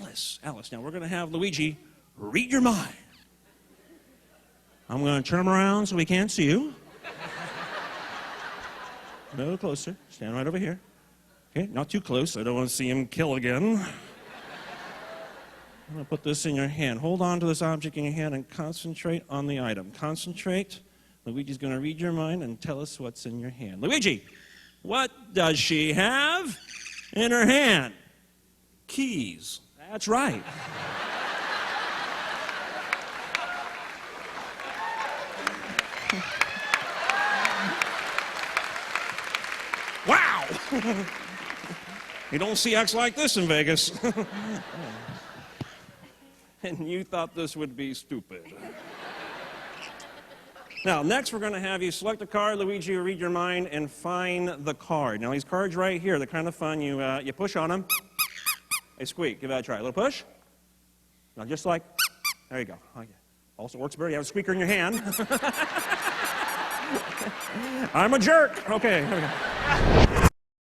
Alice. Alice. Now, we're going to have Luigi read your mind. I'm going to turn him around so he can't see you. A little closer. Stand right over here. Okay, not too close. I don't want to see him kill again. I'm going to put this in your hand. Hold on to this object in your hand and concentrate on the item. Concentrate. Luigi's going to read your mind and tell us what's in your hand. Luigi, what does she have in her hand? Keys. That's right. Wow! You don't see acts like this in Vegas. And you thought this would be stupid. Now, next we're going to have you select a card, Luigi, read your mind, and find the card. Now, these cards right here, they're kind of fun. You push on them. They squeak. Give that a try. A little push. Now, just like, there you go. Okay. Also works better. You have a squeaker in your hand. I'm a jerk. Okay, here we go.